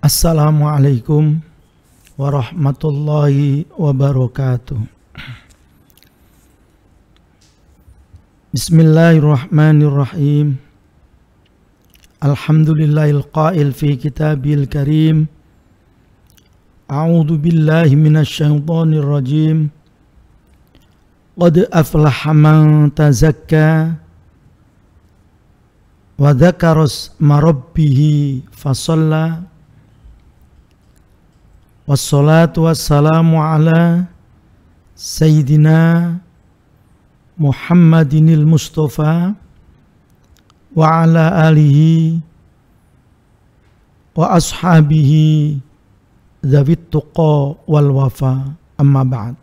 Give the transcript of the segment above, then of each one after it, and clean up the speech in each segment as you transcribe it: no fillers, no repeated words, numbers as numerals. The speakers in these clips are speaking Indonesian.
Assalamualaikum warahmatullahi wabarakatuh. Bismillahirrahmanirrahim. Alhamdulillahil qail fi kitabil karim. A'udzu billahi minasyaitonir rajim. Qad aflaha man tazakka wa dzakara isma rabbih fasalla. Wassalatu wassalamu ala Sayyidina Muhammadinil Mustafa wa ala alihi wa ashabihi dzawit tuqa wal wafa, amma ba'd.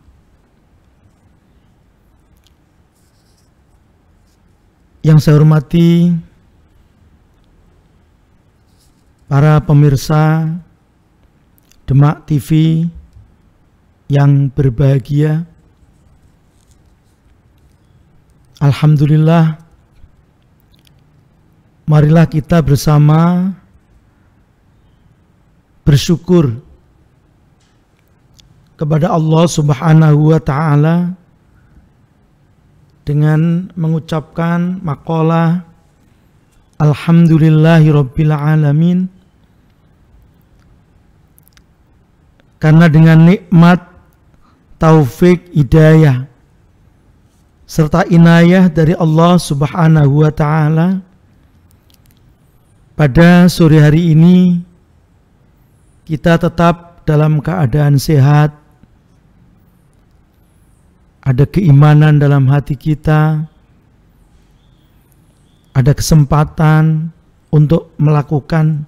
Yang saya hormati para pemirsa Demak TV yang berbahagia, alhamdulillah, marilah kita bersama bersyukur kepada Allah Subhanahu wa Ta'ala dengan mengucapkan maqalah Alhamdulillahi Rabbil Alamin. Karena dengan nikmat, taufik, hidayah, serta inayah dari Allah Subhanahu wa Ta'ala, pada sore hari ini kita tetap dalam keadaan sehat, ada keimanan dalam hati kita, ada kesempatan untuk melakukan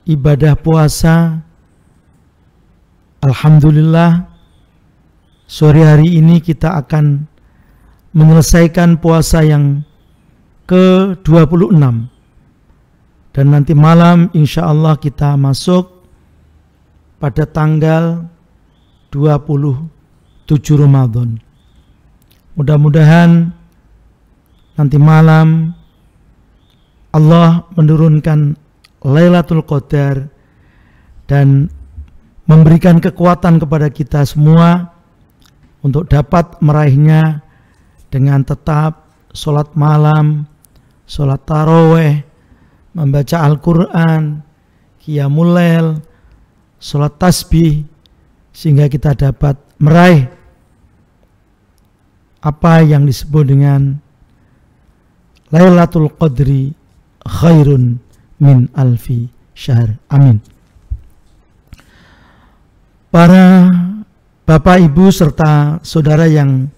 ibadah puasa. Alhamdulillah, sore hari ini kita akan menyelesaikan puasa yang ke-26, dan nanti malam insya Allah kita masuk pada tanggal 27 Ramadan. Mudah-mudahan nanti malam Allah menurunkan Lailatul Qadar dan memberikan kekuatan kepada kita semua untuk dapat meraihnya dengan tetap sholat malam, sholat taraweh, membaca Al-Quran, qiyamul lail, sholat tasbih, sehingga kita dapat meraih apa yang disebut dengan Lailatul Qadri khairun min alfi syahr. Amin. Para Bapak, Ibu, serta saudara yang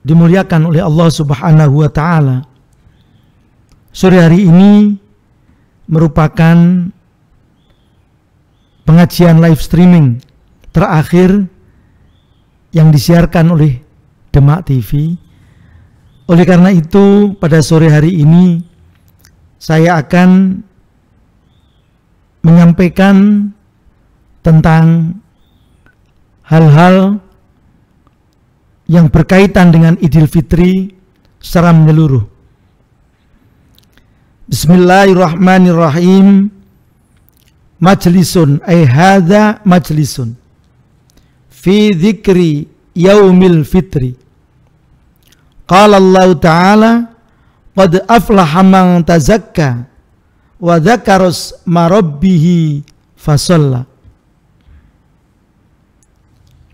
dimuliakan oleh Allah Subhanahu wa Ta'ala, sore hari ini merupakan pengajian live streaming terakhir yang disiarkan oleh Demak TV. Oleh karena itu, pada sore hari ini saya akan menyampaikan tentang hal-hal yang berkaitan dengan Idul Fitri secara menyeluruh. Bismillahirrahmanirrahim. Majlisun ay hadza majlisun fi dzikri yaumil fitri. Qala Allah Ta'ala qad aflaha man tazakka wa dzakara isma rabbih fasalla.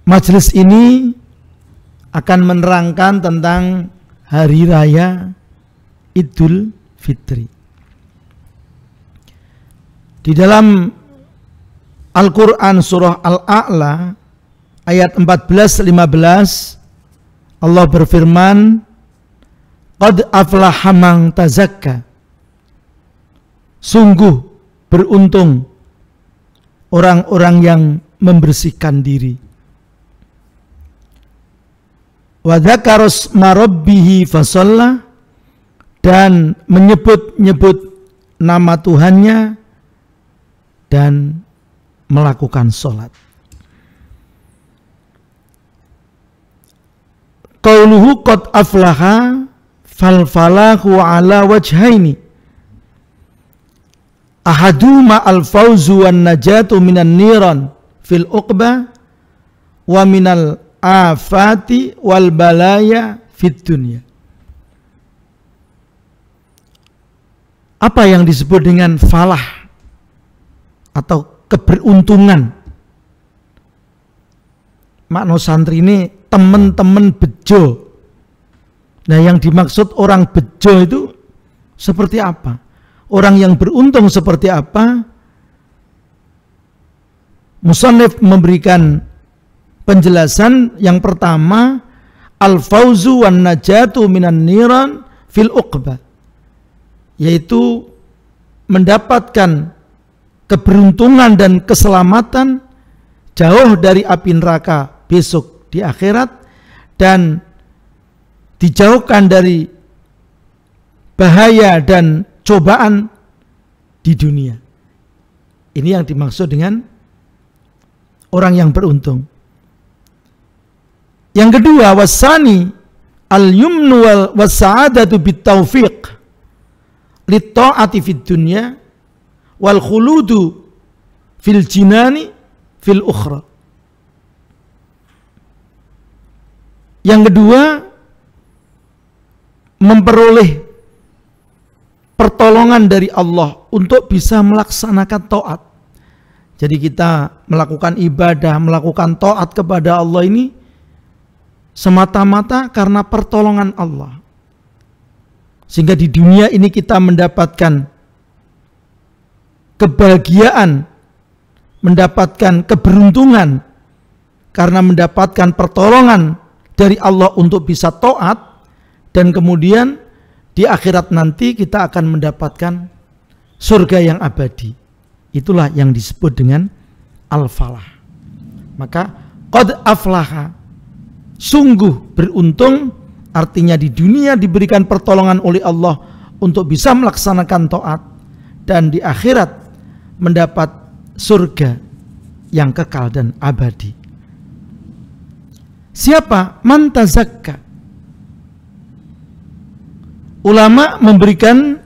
Majelis ini akan menerangkan tentang hari raya Idul Fitri. Di dalam Al-Quran surah Al-A'la ayat 14-15 Allah berfirman, qad aflaha man tazakka, sungguh beruntung orang-orang yang membersihkan diri. Wa dzakara isma rabbih fasalla, dan menyebut-nyebut nama Tuhannya dan melakukan sholat. Qauluhu qad aflaha fal falahu ala wajhaini. ahaduma al-fawzu wan najatu minan niran fil uqbah wa minal afati wal balaya fid dunya. Apa yang disebut dengan falah atau keberuntungan? Makna santri ini teman-teman bejo. Nah, yang dimaksud orang bejo itu seperti apa? Orang yang beruntung seperti apa? Musannif memberikan penjelasan yang pertama, al-fauzu wan najatu minan niran fil uqbah, yaitu mendapatkan keberuntungan dan keselamatan jauh dari api neraka besok di akhirat dan dijauhkan dari bahaya dan cobaan di dunia. Ini yang dimaksud dengan orang yang beruntung. Yang kedua, wasani al-yumnu wal wasa'adatu bitaufiq lit-ta'ati fid dunya wal khuludu fil jinani fil ukhra. Yang kedua, memperoleh pertolongan dari Allah untuk bisa melaksanakan taat. Jadi kita melakukan ibadah, melakukan taat kepada Allah ini semata-mata karena pertolongan Allah. Sehingga di dunia ini kita mendapatkan kebahagiaan, mendapatkan keberuntungan karena mendapatkan pertolongan dari Allah untuk bisa taat. Dan kemudian di akhirat nanti kita akan mendapatkan surga yang abadi. Itulah yang disebut dengan al-falah. Maka qad aflaha, sungguh beruntung, artinya di dunia diberikan pertolongan oleh Allah untuk bisa melaksanakan taat, dan di akhirat mendapat surga yang kekal dan abadi. Siapa? Man tazakka. Ulama memberikan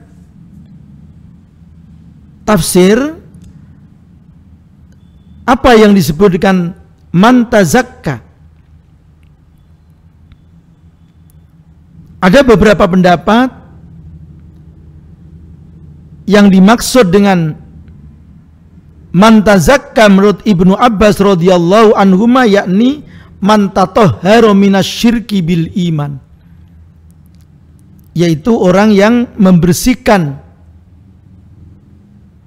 tafsir apa yang disebut dengan man tazakka. Ada beberapa pendapat yang dimaksud dengan man tazakka menurut Ibnu Abbas radhiyallahu anhuma, yakni man tatahhara minasyirki bil iman, yaitu orang yang membersihkan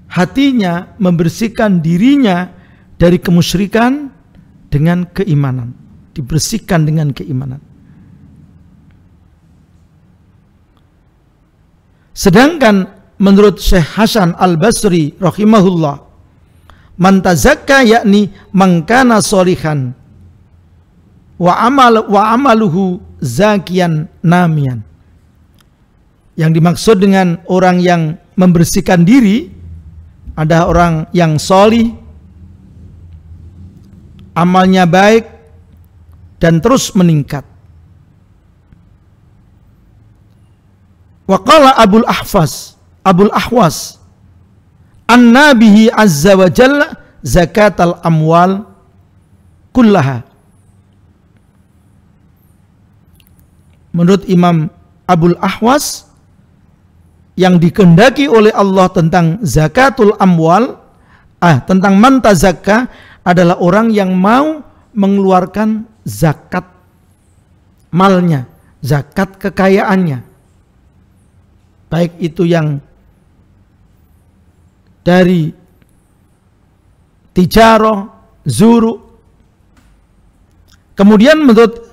hatinya, membersihkan dirinya dari kemusyrikan dengan keimanan, dibersihkan dengan keimanan. Sedangkan menurut Syekh Hasan Al-Basri rahimahullah, man tazakka yakni man kana sholihan wa amaluhu zakiyan namian. Yang dimaksud dengan orang yang membersihkan diri, ada orang yang solih, amalnya baik dan terus meningkat. Wa qala Abul Ahwas an-nabihi azza wa jalla zakatal amwal kullaha. Menurut Imam Abul Ahwas, yang dikehendaki oleh Allah tentang zakatul amwal, tentang man tazakka, adalah orang yang mau mengeluarkan zakat malnya, zakat kekayaannya, baik itu yang dari tijarah, zuru. Kemudian menurut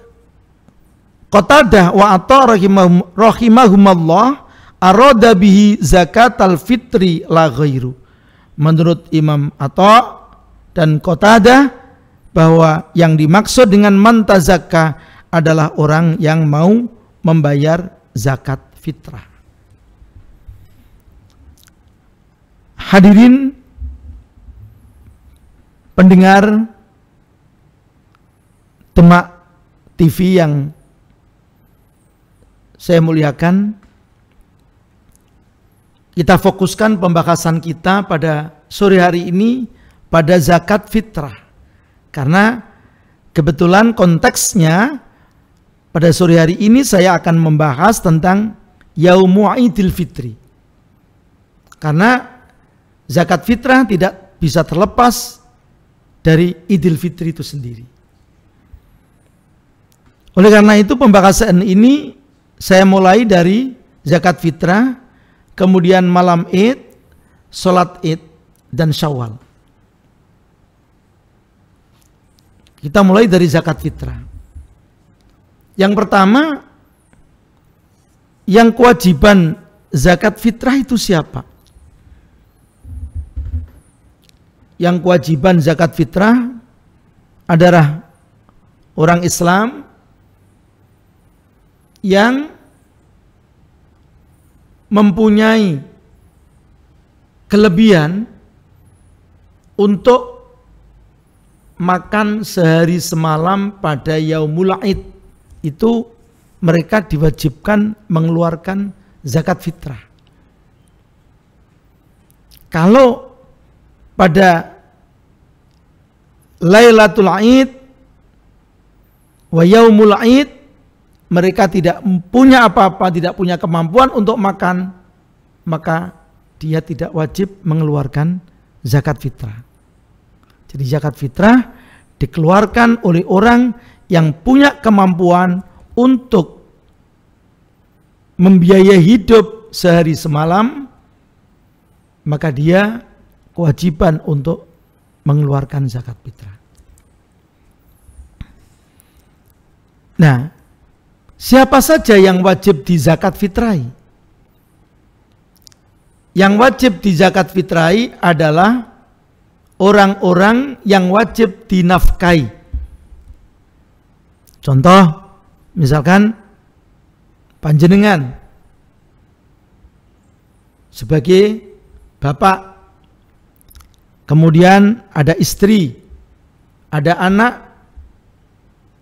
Qatadah wa Atha rahimahumallah, arada bihi zakatal fitri la ghairu. Menurut Imam Atha dan Qatadah, bahwa yang dimaksud dengan man tazakka adalah orang yang mau membayar zakat fitrah. Hadirin pendengar Demak TV yang saya muliakan, kita fokuskan pembahasan kita pada sore hari ini pada zakat fitrah. Karena kebetulan konteksnya pada sore hari ini saya akan membahas tentang Yaumu Idul Fitri. Karena zakat fitrah tidak bisa terlepas dari Idul Fitri itu sendiri. Oleh karena itu pembahasan ini saya mulai dari zakat fitrah, kemudian malam Id, sholat Id, dan Syawal. Kita mulai dari zakat fitrah. Yang pertama, yang kewajiban zakat fitrah itu siapa? Yang kewajiban zakat fitrah adalah orang Islam yang mempunyai kelebihan untuk makan sehari semalam pada Yaumul Id. Itu mereka diwajibkan mengeluarkan zakat fitrah. Kalau pada Lailatul Id wa Yaumul Id mereka tidak punya apa-apa, tidak punya kemampuan untuk makan, maka dia tidak wajib mengeluarkan zakat fitrah. Jadi zakat fitrah dikeluarkan oleh orang yang punya kemampuan untuk membiayai hidup sehari semalam, maka dia kewajiban untuk mengeluarkan zakat fitrah. Nah, siapa saja yang wajib di zakat fitrahi? Yang wajib di zakat fitrahi adalah orang-orang yang wajib dinafkahi. Contoh, misalkan panjenengan sebagai bapak, kemudian ada istri, ada anak,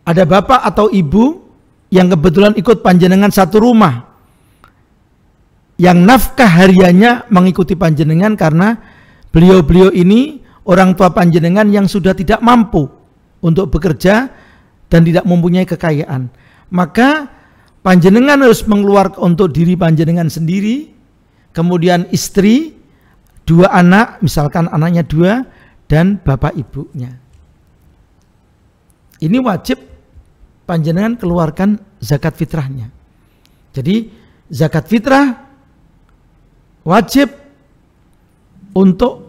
ada bapak atau ibu yang kebetulan ikut panjenengan satu rumah, yang nafkah hariannya mengikuti panjenengan karena beliau-beliau ini orang tua panjenengan yang sudah tidak mampu untuk bekerja dan tidak mempunyai kekayaan. Maka panjenengan harus mengeluarkan untuk diri panjenengan sendiri, kemudian istri, dua anak, misalkan anaknya dua, dan bapak ibunya. Ini wajib panjenengan keluarkan zakat fitrahnya. Jadi zakat fitrah wajib untuk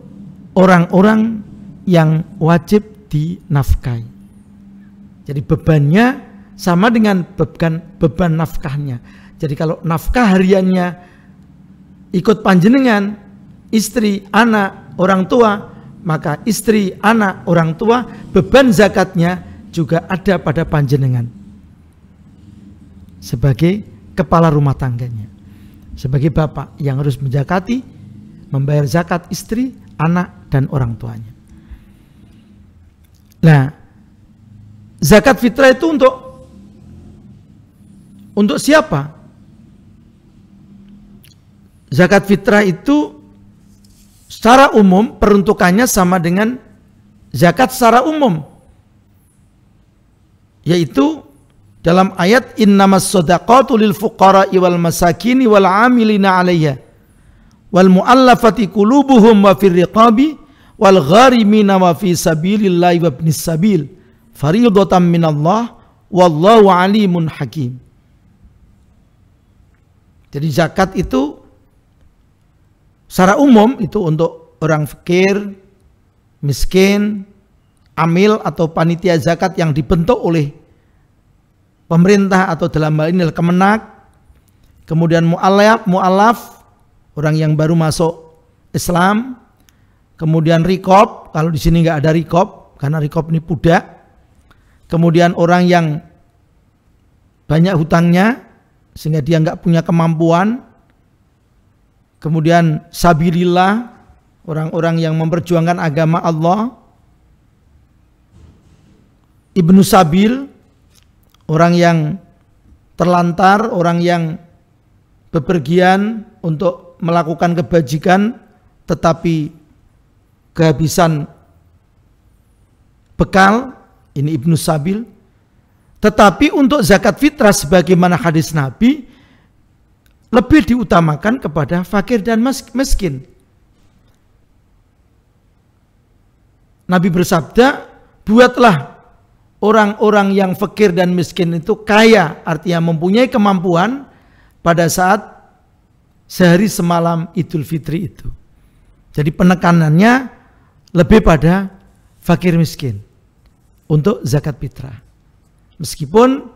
orang-orang yang wajib dinafkahi. Jadi bebannya sama dengan beban nafkahnya. Jadi kalau nafkah hariannya ikut panjenengan, istri, anak, orang tua, maka istri, anak, orang tua, beban zakatnya juga ada pada panjenengan sebagai kepala rumah tangganya, sebagai bapak yang harus menzakati, membayar zakat istri, anak, dan orang tuanya. Nah, zakat fitrah itu untuk siapa? Zakat fitrah itu secara umum peruntukannya sama dengan zakat secara umum, yaitu dalam ayat innamas shadaqatu lil fuqara'i wal masakini wal 'amilina 'alayha wal mu'allafati qulubuhum wa fir riqabi wal gharimina wa fi sabilillahi wa ibnis sabil fariidatan minallah wallahu alimun hakim. Jadi zakat itu secara umum itu untuk orang fakir, miskin, amil atau panitia zakat yang dibentuk oleh pemerintah atau dalam hal ini Kemenak, kemudian mu'alaf, orang yang baru masuk Islam, kemudian rikob, kalau di sini nggak ada rikob karena rikob ini budak, kemudian orang yang banyak hutangnya sehingga dia nggak punya kemampuan, kemudian sabilillah, orang-orang yang memperjuangkan agama Allah, ibnu sabil, orang yang terlantar, orang yang bepergian untuk untuk melakukan kebajikan tetapi kehabisan bekal, ini Ibnu Sabil. Tetapi untuk zakat fitrah sebagaimana hadis Nabi lebih diutamakan kepada fakir dan miskin. Nabi bersabda, buatlah orang-orang yang fakir dan miskin itu kaya, artinya mempunyai kemampuan pada saat sehari semalam Idul Fitri itu. Jadi penekanannya lebih pada fakir miskin untuk zakat fitrah. Meskipun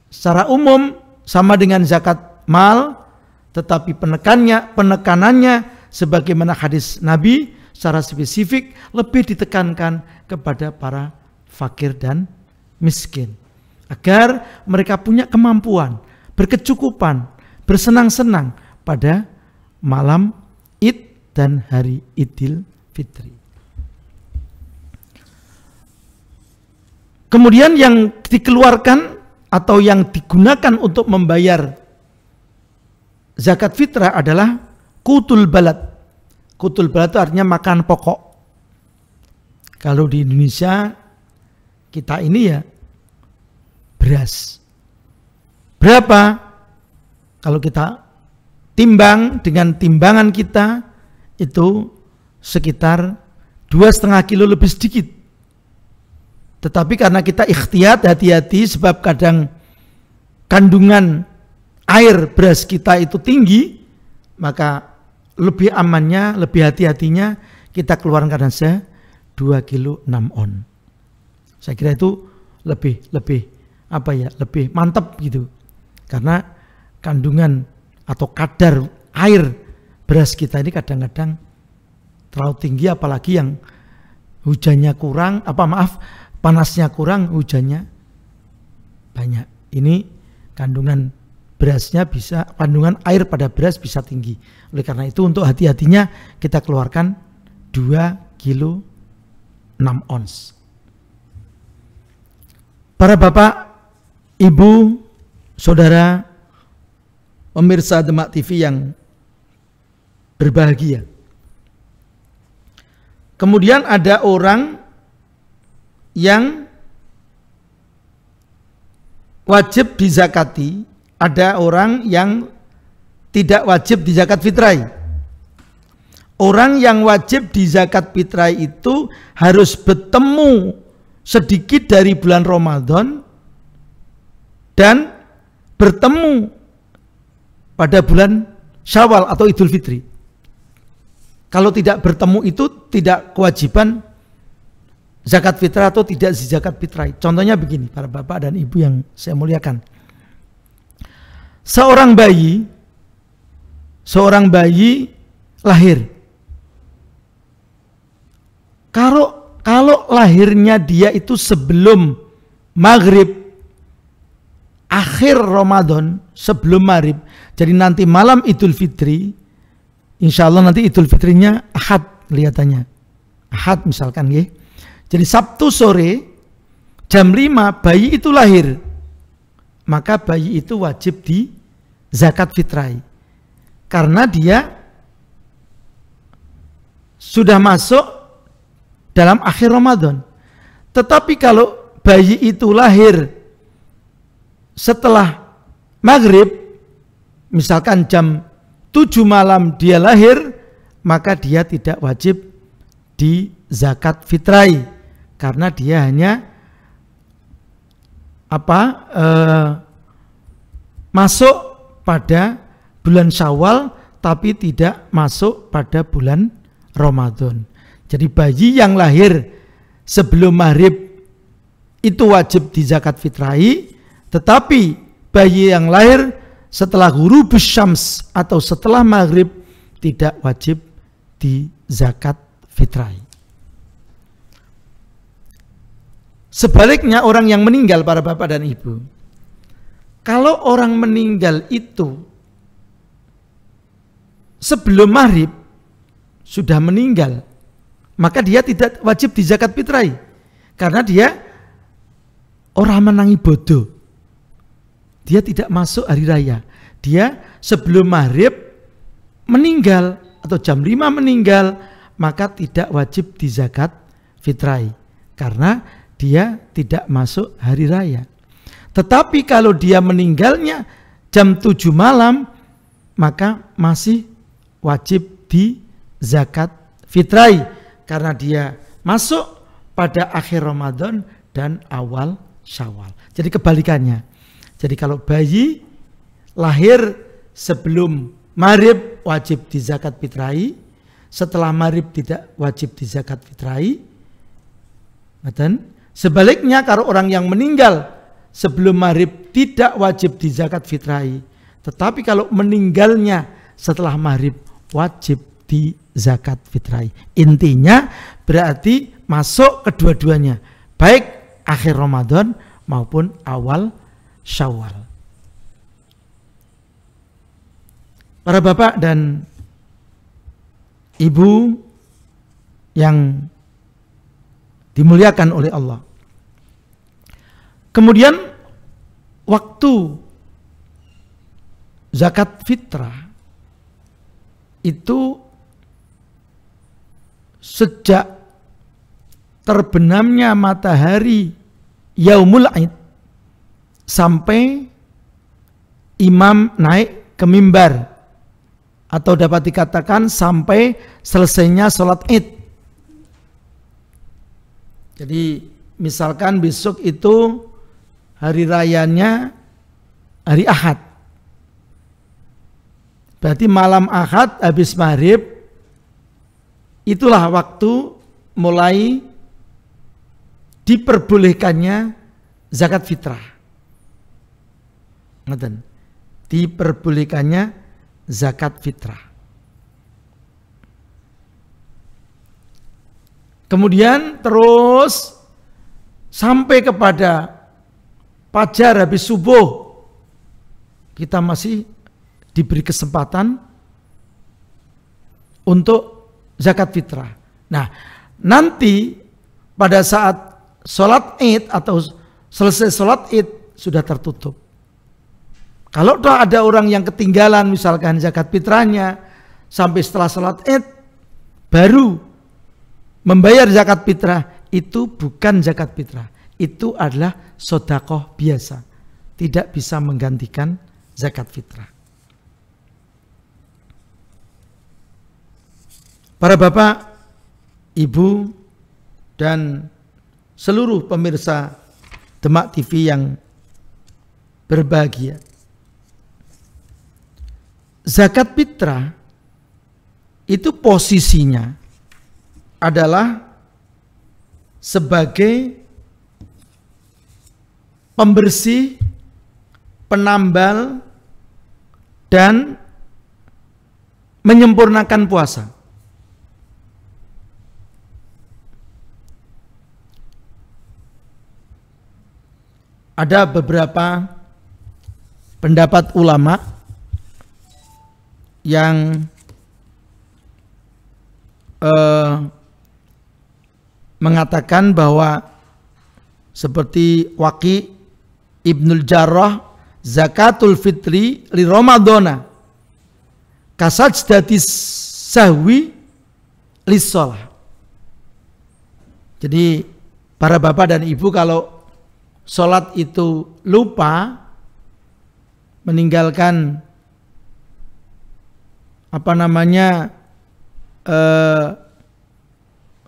secara umum sama dengan zakat mal, tetapi penekanannya sebagaimana hadis Nabi secara spesifik lebih ditekankan kepada para fakir dan miskin. Agar mereka punya kemampuan, berkecukupan, bersenang-senang pada malam Id dan hari Idul Fitri. Kemudian yang dikeluarkan atau yang digunakan untuk membayar zakat fitrah adalah qutul balad. Qutul balad itu artinya makan pokok. Kalau di Indonesia kita ini ya beras. Berapa? Kalau kita timbang dengan timbangan kita itu sekitar 2,5 kilo lebih sedikit. Tetapi karena kita ikhtiyat, hati-hati, sebab kadang kandungan air beras kita itu tinggi, maka lebih amannya, lebih hati-hatinya kita keluarkan saja 2 kilo 6 on. Saya kira itu lebih mantap gitu. Karena kandungan atau kadar air beras kita ini kadang-kadang terlalu tinggi, apalagi yang hujannya kurang, panasnya kurang, hujannya banyak. Ini kandungan berasnya kandungan air pada beras bisa tinggi. Oleh karena itu untuk hati-hatinya kita keluarkan 2 kilo 6 ons. Para bapak, ibu, saudara, pemirsa Demak TV yang berbahagia. Kemudian ada orang yang wajib dizakati, ada orang yang tidak wajib dizakat fitrah. Orang yang wajib dizakat fitrah itu harus bertemu sedikit dari bulan Ramadan dan bertemu pada bulan Syawal atau Idul Fitri. Kalau tidak bertemu itu tidak kewajiban zakat fitrah atau tidak zakat fitrah. Contohnya begini, para bapak dan ibu yang saya muliakan. Seorang bayi lahir. Kalau lahirnya dia itu sebelum maghrib, akhir Ramadan, sebelum maghrib, jadi nanti malam Idul Fitri, insya Allah nanti Idul Fitrinya Ahad kelihatannya. Ahad misalkan ya. Jadi Sabtu sore jam 5 bayi itu lahir. Maka bayi itu wajib di zakat fitrah. Karena dia sudah masuk dalam akhir Ramadan. Tetapi kalau bayi itu lahir setelah maghrib, misalkan jam 7 malam dia lahir, maka dia tidak wajib di zakat fitrah. Karena dia hanya masuk pada bulan Syawal tapi tidak masuk pada bulan Ramadan. Jadi bayi yang lahir sebelum maghrib itu wajib di zakat fitrahi, tetapi bayi yang lahir setelah ghurubus syams atau setelah maghrib tidak wajib di zakat fitrahi. Sebaliknya orang yang meninggal, para bapak dan ibu, kalau orang meninggal itu sebelum maghrib sudah meninggal, maka dia tidak wajib di zakat fitrah karena dia orang menangi bodoh. Dia tidak masuk hari raya. Dia sebelum maghrib meninggal atau jam 5 meninggal, maka tidak wajib dizakat fitrahi karena dia tidak masuk hari raya. Tetapi kalau dia meninggalnya jam 7 malam, maka masih wajib di zakat fitrahi karena dia masuk pada akhir Ramadan dan awal Syawal. Jadi kebalikannya. Jadi kalau bayi lahir sebelum maghrib wajib di zakat fitrahi, setelah maghrib tidak wajib di zakat fitrahi. Dan sebaliknya kalau orang yang meninggal sebelum maghrib tidak wajib di zakat fitrahi, tetapi kalau meninggalnya setelah maghrib wajib di zakat fitrahi. Intinya berarti masuk kedua-duanya, baik akhir Ramadan maupun awal Syawal. Para bapak dan ibu yang dimuliakan oleh Allah. Kemudian waktu zakat fitrah itu sejak terbenamnya matahari Yaumul Aid sampai imam naik ke mimbar, atau dapat dikatakan sampai selesainya sholat Id. Jadi misalkan besok itu hari rayanya hari Ahad, berarti malam Ahad habis maghrib itulah waktu mulai diperbolehkannya zakat fitrah. Diperbolehkannya zakat fitrah. Kemudian terus sampai kepada fajar habis subuh kita masih diberi kesempatan untuk zakat fitrah. Nah, nanti pada saat sholat Id atau selesai sholat Id sudah tertutup. Kalau ada orang yang ketinggalan misalkan zakat fitrahnya sampai setelah sholat Id baru membayar zakat fitrah, itu bukan zakat fitrah, itu adalah sedekah biasa, tidak bisa menggantikan zakat fitrah. Para bapak, ibu, dan seluruh pemirsa Demak TV yang berbahagia, zakat fitrah itu posisinya adalah sebagai pembersih, penambal, dan menyempurnakan puasa. Ada beberapa pendapat ulama yang mengatakan bahwa seperti Waqi Ibnul Jarrah, zakatul fitri li Ramadana kasajdatis sahwi lis shalah. Jadi para bapak dan ibu kalau sholat itu lupa, meninggalkan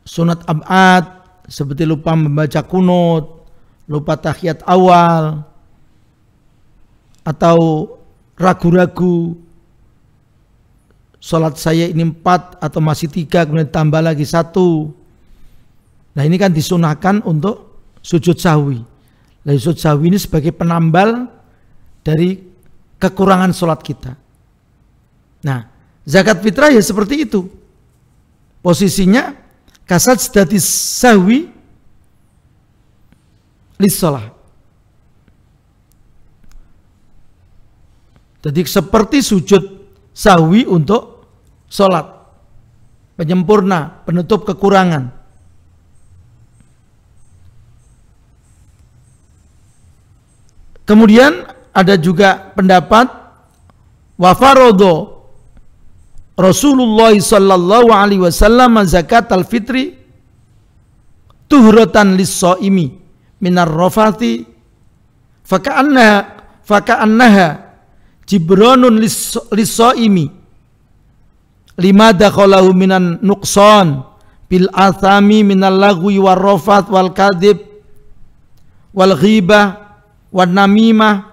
sunat ab'ad seperti lupa membaca kunut, lupa tahiyat awal, atau ragu-ragu sholat saya ini 4 atau masih 3 kemudian tambah lagi 1. Nah ini kan disunahkan untuk sujud sahwi. Nah, sujud sahwi ini sebagai penambal dari kekurangan sholat kita. Nah, zakat fitrah ya seperti itu. Posisinya kasajdatis sahwi lis shalah. Jadi seperti sujud sahwi untuk sholat, penyempurna, penutup kekurangan. Kemudian ada juga pendapat wafarodo Rasulullah sallallahu alaihi wasallam zakat al-fitri tuhratan lis-shaimi minar rafati faka'annaha jibranun lis-shaimi lima dakhalahu minan nuqsan bil athami minal lagwi war rafat wal kadhib wal ghibah wan namimah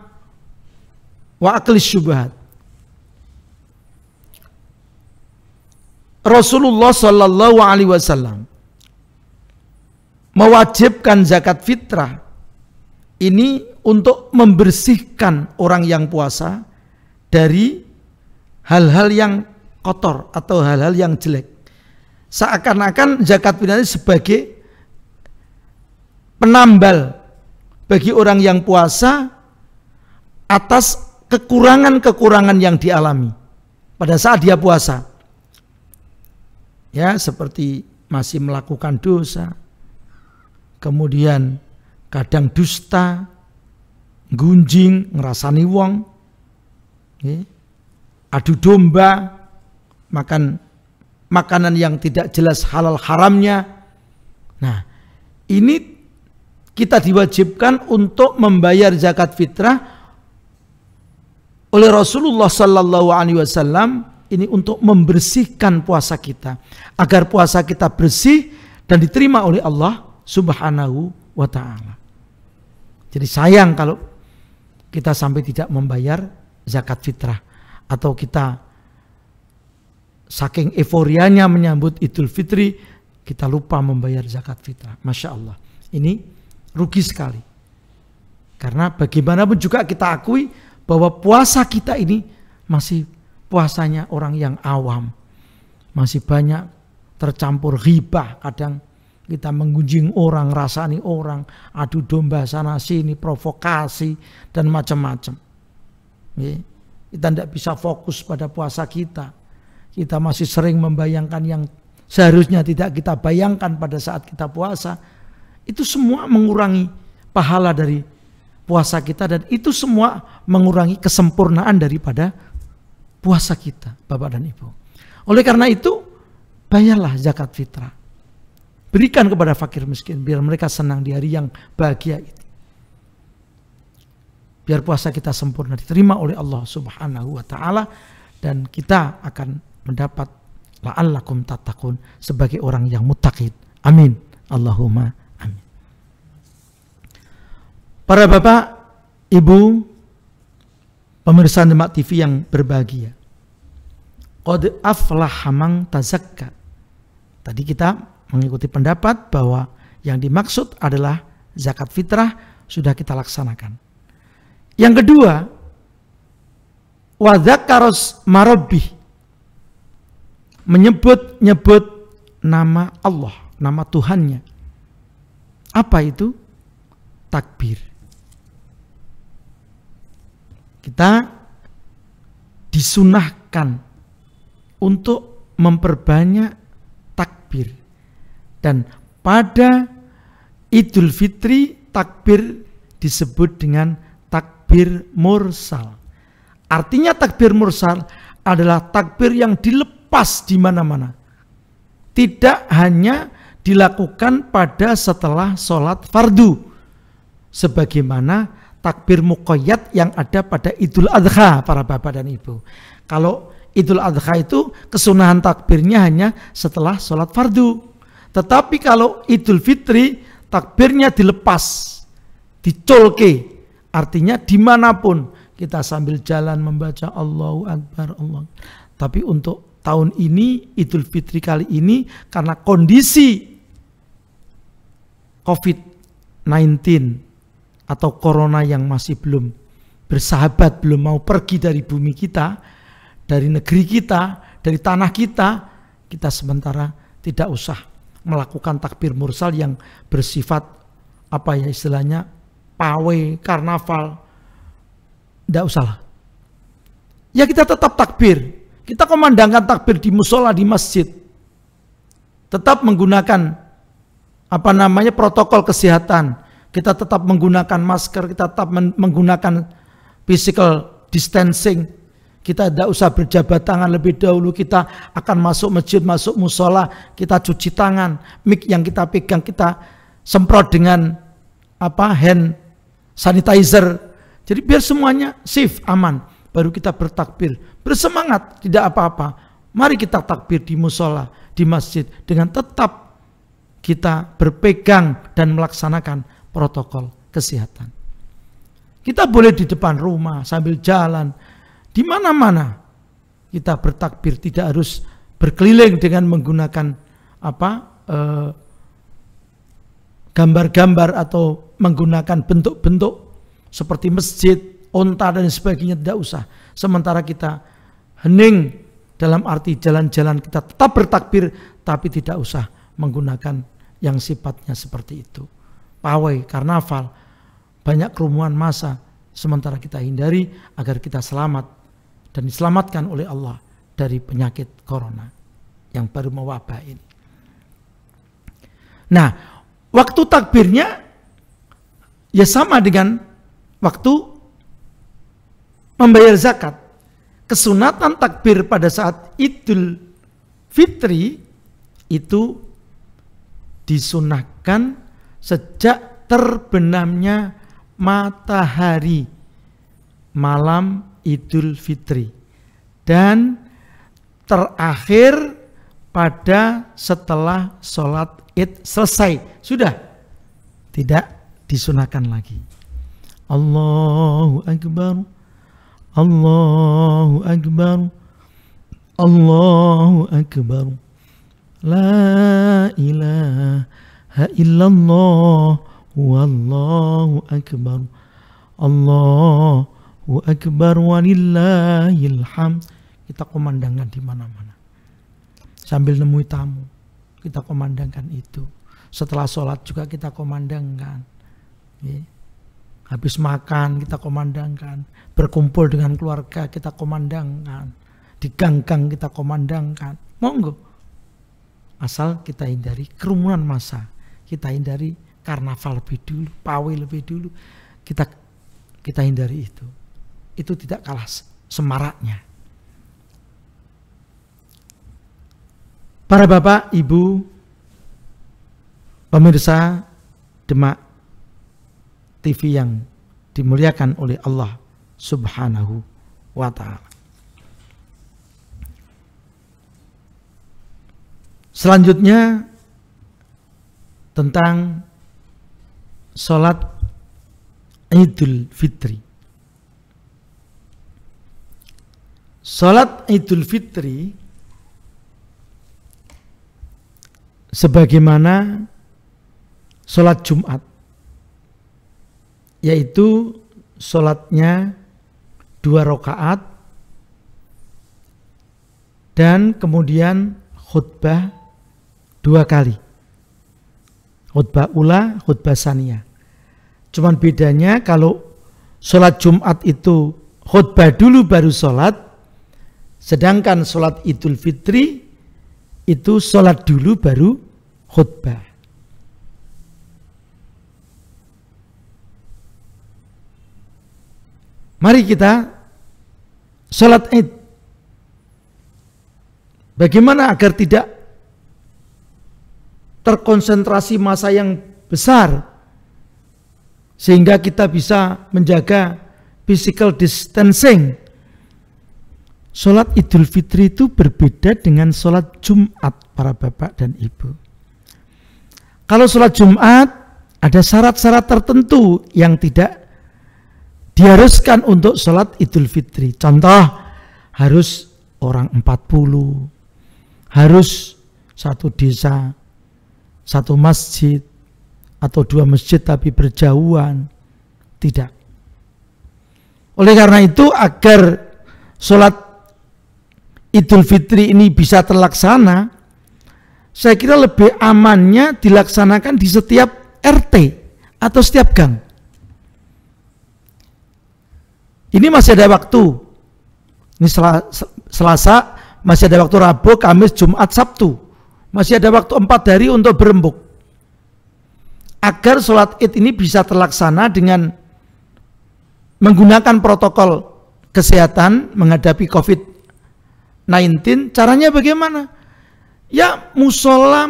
wa aklis syubhat. Rasulullah sallallahu alaihi wasallam mewajibkan zakat fitrah ini untuk membersihkan orang yang puasa dari hal-hal yang kotor atau hal-hal yang jelek. Seakan-akan zakat fitrah ini sebagai penambal bagi orang yang puasa atas kekurangan-kekurangan yang dialami pada saat dia puasa. Ya, seperti masih melakukan dosa, kemudian kadang dusta, gunjing, ngerasani wong, ya, adu domba, makan makanan yang tidak jelas halal haramnya. Nah, ini kita diwajibkan untuk membayar zakat fitrah oleh Rasulullah sallallahu alaihi wasallam. Ini untuk membersihkan puasa kita, agar puasa kita bersih dan diterima oleh Allah Subhanahu wa ta'ala. Jadi sayang kalau kita sampai tidak membayar zakat fitrah, atau kita saking euforianya menyambut Idul Fitri kita lupa membayar zakat fitrah. Masya Allah, ini rugi sekali. Karena bagaimanapun juga kita akui bahwa puasa kita ini masih puasanya orang yang awam, masih banyak tercampur ghibah. Kadang kita menggunjing orang, rasani orang, adu domba sana sini, provokasi dan macam-macam. Kita tidak bisa fokus pada puasa kita. Kita masih sering membayangkan yang seharusnya tidak kita bayangkan pada saat kita puasa. Itu semua mengurangi pahala dari puasa kita, dan itu semua mengurangi kesempurnaan daripada puasa kita, Bapak dan Ibu. Oleh karena itu, bayarlah zakat fitrah. Berikan kepada fakir miskin, biar mereka senang di hari yang bahagia itu. Biar puasa kita sempurna, diterima oleh Allah Subhanahu wa ta'ala, dan kita akan mendapat la'allakum tattaqun sebagai orang yang muttaqin. Amin. Allahumma amin. Para Bapak, Ibu, pemirsa Demak TV yang berbahagia, qad aflaha man tazakka. Tadi kita mengikuti pendapat bahwa yang dimaksud adalah zakat fitrah sudah kita laksanakan. Yang kedua, wa dzakaros marabbih, menyebut-nyebut nama Allah, nama Tuhannya. Apa itu? Takbir. Kita disunahkan untuk memperbanyak takbir, dan pada Idul Fitri takbir disebut dengan takbir mursal. Artinya takbir mursal adalah takbir yang dilepas di mana-mana, tidak hanya dilakukan pada setelah sholat fardu, sebagaimana takbir muqayyad yang ada pada Idul Adha, para Bapak dan Ibu. Kalau Idul Adha itu kesunahan takbirnya hanya setelah sholat fardu. Tetapi kalau Idul Fitri takbirnya dilepas, dicolke. Artinya dimanapun kita sambil jalan membaca Allahu Akbar, Allah. Tapi untuk tahun ini, Idul Fitri kali ini, karena kondisi COVID-19 atau corona yang masih belum bersahabat, belum mau pergi dari bumi kita, dari negeri kita, dari tanah kita, kita sementara tidak usah melakukan takbir mursal yang bersifat apa ya istilahnya pawai, karnaval. Tidak usah. Ya kita tetap takbir, kita komandangkan takbir di musola, di masjid, tetap menggunakan apa namanya protokol kesehatan. Kita tetap menggunakan masker, kita tetap menggunakan physical distancing, Kita tidak usah berjabat tangan lebih dahulu. Kita akan masuk masjid, masuk musola, kita cuci tangan. Mic yang kita pegang kita semprot dengan hand sanitizer. Jadi biar semuanya safe, aman. Baru kita bertakbir, bersemangat, tidak apa-apa. Mari kita takbir di musola, di masjid dengan tetap kita berpegang dan melaksanakan protokol kesehatan. Kita boleh di depan rumah sambil jalan. Di mana-mana kita bertakbir, tidak harus berkeliling dengan menggunakan gambar-gambar atau menggunakan bentuk-bentuk seperti masjid, onta dan sebagainya, tidak usah. Sementara kita hening dalam arti jalan-jalan, kita tetap bertakbir tapi tidak usah menggunakan yang sifatnya seperti itu. Pawai, karnaval, banyak kerumunan massa, sementara kita hindari agar kita selamat dan diselamatkan oleh Allah dari penyakit corona yang baru mewabah ini. Nah, waktu takbirnya ya sama dengan waktu membayar zakat. Kesunatan takbir pada saat Idul Fitri itu disunahkan sejak terbenamnya matahari malam Idul Fitri dan terakhir pada setelah sholat Id selesai, sudah tidak disunahkan lagi. Allahu Akbar, Allahu Akbar, Allahu Akbar, la ilaha illallah, wallahu akbar, Allahu Akbar walillahil hamd. Kita kumandangkan di mana-mana. Sambil nemui tamu, kita kumandangkan itu. Setelah sholat juga kita kumandangkan. Habis makan kita kumandangkan. Berkumpul dengan keluarga kita kumandangkan. Di gang-gang kita kumandangkan. Monggo. Asal kita hindari kerumunan massa. Kita hindari karnaval lebih dulu, pawai lebih dulu. Kita hindari itu. Itu tidak kalah semaraknya. Para bapak, ibu, pemirsa Demak TV yang dimuliakan oleh Allah Subhanahu wa ta'ala. Selanjutnya tentang sholat Idul Fitri. Sholat Idul Fitri sebagaimana sholat Jumat, yaitu sholatnya 2 rakaat dan kemudian khutbah 2 kali, khutbah ula, khutbah saniyah. Cuman bedanya kalau sholat Jumat itu khutbah dulu baru sholat, sedangkan sholat Idul Fitri itu sholat dulu baru khutbah. Mari kita sholat Id. Bagaimana agar tidak terkonsentrasi massa yang besar sehingga kita bisa menjaga physical distancing. Sholat Idul Fitri itu berbeda dengan sholat Jumat, para bapak dan ibu. Kalau sholat Jumat ada syarat-syarat tertentu yang tidak diharuskan untuk sholat Idul Fitri. Contoh, harus orang 40, harus satu desa, satu masjid, atau 2 masjid tapi berjauhan. Tidak. Oleh karena itu, agar sholat Idul Fitri ini bisa terlaksana, saya kira lebih amannya dilaksanakan di setiap RT atau setiap gang. Ini masih ada waktu. Ini Selasa, masih ada waktu Rabu, Kamis, Jumat, Sabtu. Masih ada waktu 4 hari untuk berembuk. Agar sholat Id ini bisa terlaksana dengan menggunakan protokol kesehatan menghadapi COVID-19, caranya bagaimana? Ya musola,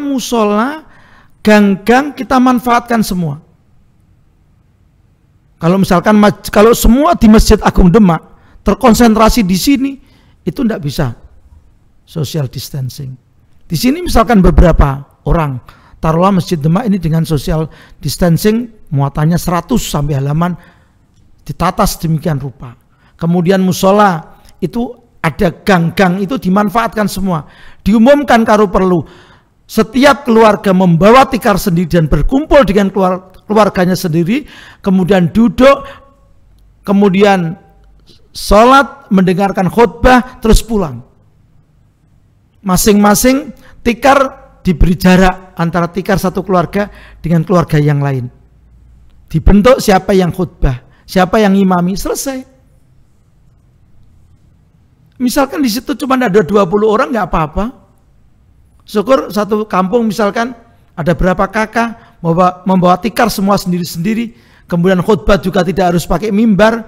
gang-gang kita manfaatkan semua. Kalau misalkan kalau semua di Masjid Agung Demak terkonsentrasi di sini, itu tidak bisa social distancing. Di sini misalkan beberapa orang, taruhlah Masjid Demak ini dengan social distancing muatannya 100 sampai halaman ditata sedemikian rupa. Kemudian musola itu ada gang-gang itu dimanfaatkan semua. Diumumkan kalau perlu setiap keluarga membawa tikar sendiri dan berkumpul dengan keluarganya sendiri, kemudian duduk, kemudian sholat, mendengarkan khutbah, terus pulang. Masing-masing tikar diberi jarak antara tikar satu keluarga dengan keluarga yang lain. Dibentuk siapa yang khutbah, siapa yang imami, selesai. Misalkan di situ cuma ada 20 orang, nggak apa-apa. Syukur satu kampung misalkan ada berapa kakak membawa tikar semua sendiri-sendiri. Kemudian khutbah juga tidak harus pakai mimbar.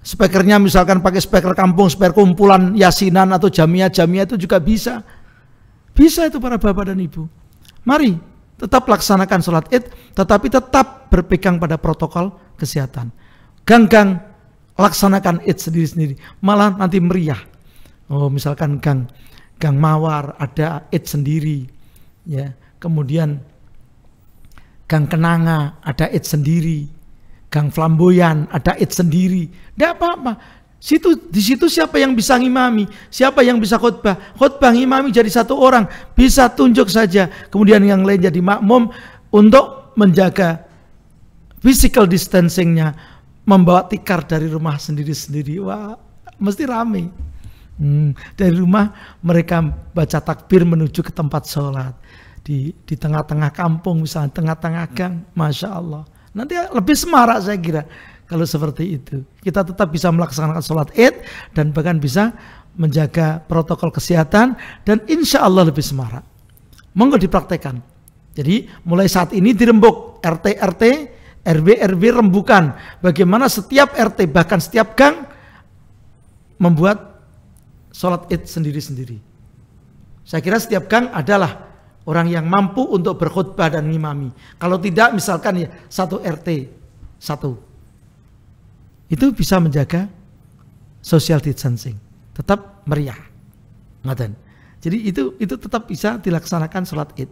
Speakernya misalkan pakai speaker kampung, speaker kumpulan yasinan atau jamiah-jamiah itu juga bisa. Bisa itu para bapak dan ibu. Mari tetap laksanakan sholat id, tetapi tetap berpegang pada protokol kesehatan. Gang-gang laksanakan id sendiri-sendiri, malah nanti meriah. Oh, misalkan gang Mawar ada id sendiri, ya. Kemudian gang Kenanga ada id sendiri, gang Flamboyan ada id sendiri. Tidak apa-apa. Di situ siapa yang bisa ngimami, siapa yang bisa khutbah, ngimami jadi satu orang, bisa tunjuk saja. Kemudian yang lain jadi makmum untuk menjaga physical distancingnya, membawa tikar dari rumah sendiri-sendiri. Wah, mesti rame. Dari rumah mereka baca takbir menuju ke tempat sholat. Di tengah-tengah kampung misalnya, tengah-tengah gang, Masya Allah. Nanti lebih semarak saya kira kalau seperti itu. Kita tetap bisa melaksanakan sholat id dan bahkan bisa menjaga protokol kesehatan dan insya Allah lebih semarak. Monggo dipraktekkan. Jadi mulai saat ini dirembuk RT-RT, RW-RW rembukan bagaimana setiap RT bahkan setiap gang membuat sholat id sendiri-sendiri. Saya kira setiap gang adalah orang yang mampu untuk berkhutbah dan ngimami. Kalau tidak misalkan ya satu RT satu, itu bisa menjaga social distancing, tetap meriah. Ngaten. Jadi itu tetap bisa dilaksanakan sholat id.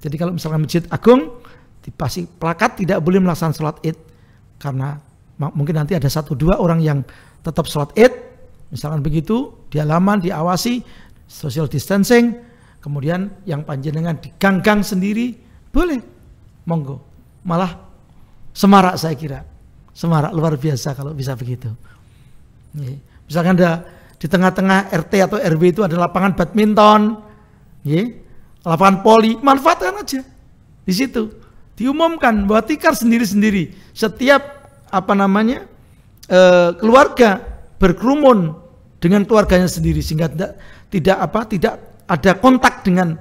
Jadi kalau misalkan Masjid Agung dipasang plakat tidak boleh melaksanakan sholat id karena mungkin nanti ada 1-2 orang yang tetap sholat id, misalkan begitu di halaman diawasi social distancing, kemudian yang panjenengan di gang-gang sendiri boleh, monggo, malah semarak saya kira, semarak luar biasa kalau bisa begitu. Misalkan ada di tengah-tengah RT atau RW itu ada lapangan badminton, lapangan voli, manfaatkan aja di situ. Diumumkan bahwa tikar sendiri-sendiri, setiap keluarga berkerumun dengan keluarganya sendiri sehingga tidak ada kontak dengan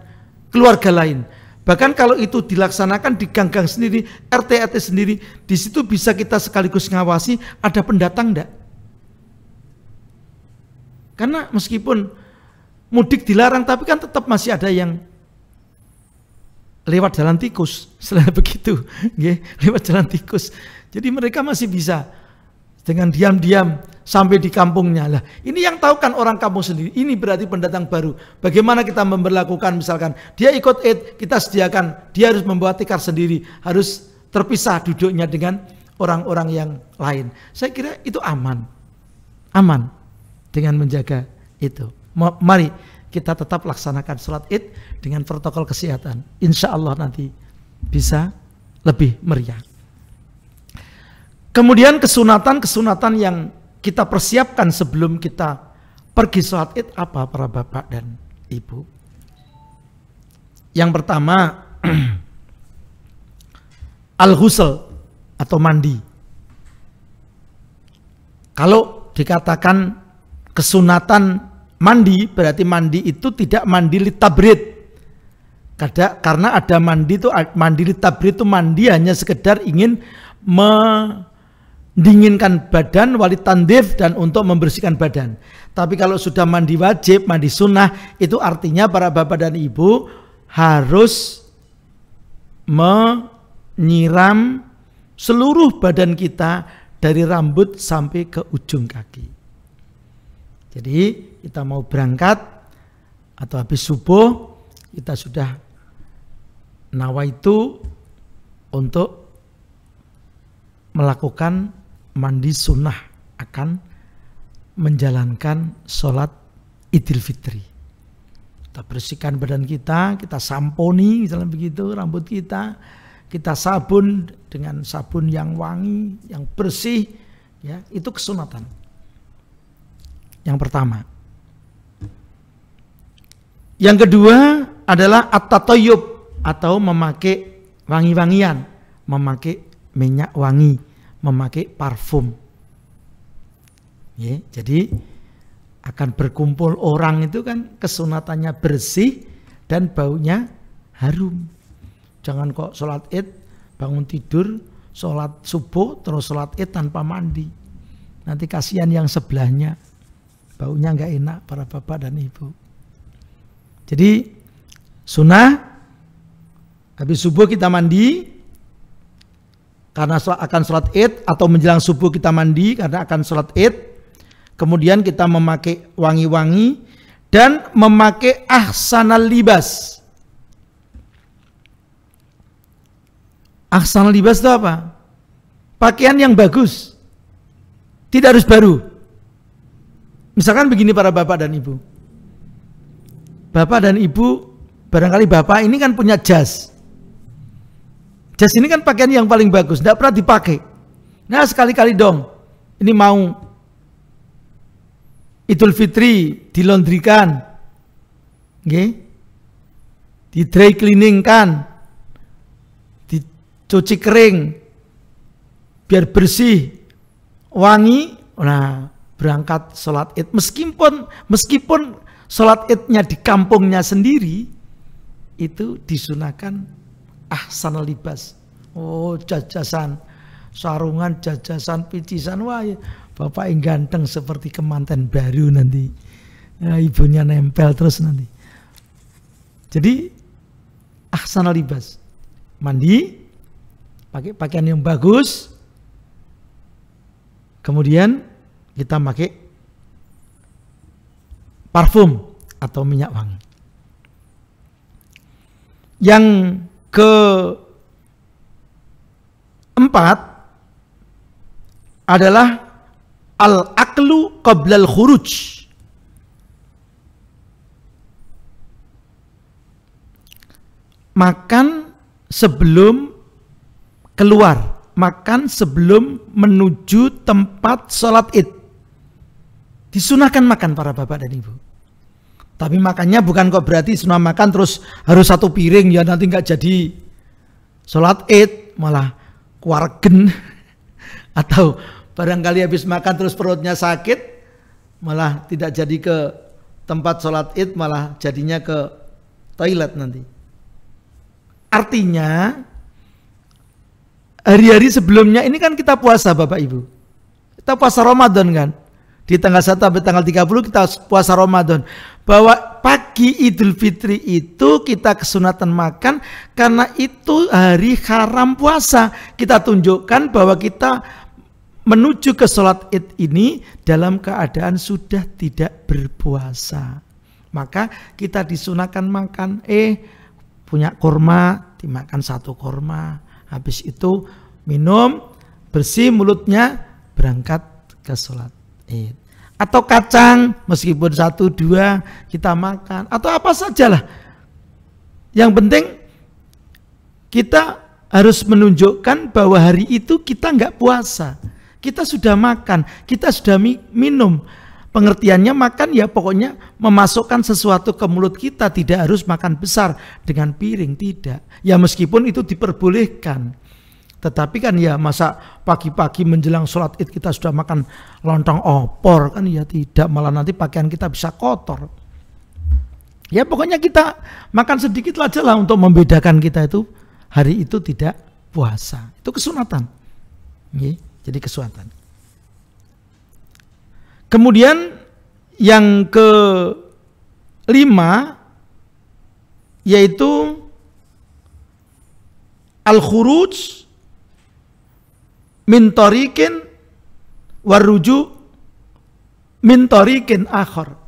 keluarga lain. Bahkan kalau itu dilaksanakan di gang-gang sendiri, RT-RT sendiri, di situ bisa kita sekaligus ngawasi ada pendatang enggak. Karena meskipun mudik dilarang, tapi kan tetap masih ada yang lewat jalan tikus, selain begitu, lewat jalan tikus. Jadi mereka masih bisa dengan diam-diam sampai di kampungnya. Lah, ini yang tahu kan orang kampung sendiri. Ini berarti pendatang baru. Bagaimana kita memperlakukan misalkan dia ikut id, kita sediakan dia harus membawa tikar sendiri, harus terpisah duduknya dengan orang-orang yang lain. Saya kira itu aman dengan menjaga itu. Mari kita tetap laksanakan sholat id dengan protokol kesehatan. Insya Allah nanti bisa lebih meriah. Kemudian kesunatan yang kita persiapkan sebelum kita pergi sholat id apa para bapak dan ibu? Yang pertama al-ghusl atau mandi. Kalau dikatakan kesunatan mandi, berarti mandi itu tidak mandi litabrid. Karena ada mandi litabrid itu mandi hanya sekedar ingin dinginkan badan, wali tandif, dan untuk membersihkan badan. Tapi kalau sudah mandi wajib, mandi sunnah, itu artinya para bapak dan ibu harus menyiram seluruh badan kita dari rambut sampai ke ujung kaki. Jadi kita mau berangkat atau habis subuh, kita sudah nawaitu untuk melakukan mandi sunnah, akan menjalankan sholat Idul Fitri. Kita bersihkan badan kita samponi misalnya begitu, rambut kita sabun dengan sabun yang wangi, yang bersih, ya, itu kesunatan. Yang pertama. Yang kedua adalah at-tatayyub atau memakai wangi-wangian, memakai minyak wangi, memakai parfum. Ya, jadi akan berkumpul orang itu kan kesunatannya bersih dan baunya harum. Jangan kok sholat id, bangun tidur, sholat subuh, terus sholat id tanpa mandi. Nanti kasihan yang sebelahnya, baunya nggak enak para bapak dan ibu. Jadi sunnah, habis subuh kita mandi, karena akan sholat id, atau menjelang subuh kita mandi karena akan sholat id. Kemudian kita memakai wangi-wangi dan memakai ahsanal libas. Ahsanal libas itu apa? Pakaian yang bagus, tidak harus baru. Misalkan begini para bapak dan ibu. Bapak dan ibu, barangkali bapak ini kan punya jas. Jas ini kan pakaian yang paling bagus, tidak pernah dipakai. Nah sekali-kali dong, ini mau Idul Fitri dilondrikan, okay? Di dry cleaning kan, dicuci kering, biar bersih, wangi. Nah berangkat sholat id, meskipun sholat idnya di kampungnya sendiri, itu disunahkan ahsanal libas. Oh jajasan, sarungan, jajasan, picisan, wah ya, bapak yang ganteng seperti kemanten baru nanti. Ya, ibunya nempel terus nanti. Jadi ahsanal libas, mandi, pakai pakaian yang bagus, kemudian kita pakai parfum atau minyak wangi. Yang keempat adalah al-aklu qablal khuruj. Makan sebelum keluar, makan sebelum menuju tempat sholat id. Disunahkan makan para bapak dan ibu. Tapi makannya bukan kok berarti sunah makan terus harus satu piring, ya nanti nggak jadi sholat id, malah kuargen. Atau barangkali habis makan terus perutnya sakit, malah tidak jadi ke tempat sholat id, malah jadinya ke toilet nanti. Artinya hari-hari sebelumnya ini kan kita puasa bapak ibu. Kita puasa Ramadan kan. Di tanggal 1 sampai tanggal 30 kita puasa Ramadan. Bahwa pagi Idul Fitri itu kita kesunatan makan karena itu hari haram puasa. Kita tunjukkan bahwa kita menuju ke sholat id ini dalam keadaan sudah tidak berpuasa. Maka kita disunahkan makan, punya kurma, dimakan satu kurma. Habis itu minum, bersih mulutnya, berangkat ke sholat id. Atau kacang, meskipun 1-2 kita makan, atau apa sajalah. Yang penting kita harus menunjukkan bahwa hari itu kita nggak puasa. Kita sudah makan, kita sudah minum. Pengertiannya makan ya pokoknya memasukkan sesuatu ke mulut kita, tidak harus makan besar dengan piring, tidak. Ya meskipun itu diperbolehkan. Tetapi kan ya masa pagi-pagi menjelang sholat id kita sudah makan lontong opor, kan ya tidak, malah nanti pakaian kita bisa kotor. Ya pokoknya kita makan sedikit aja lah untuk membedakan kita itu hari itu tidak puasa. Itu kesunatan. Jadi kesunatan. Kemudian yang kelima yaitu al-khuruj min tariqin waruju min tariqin akhar.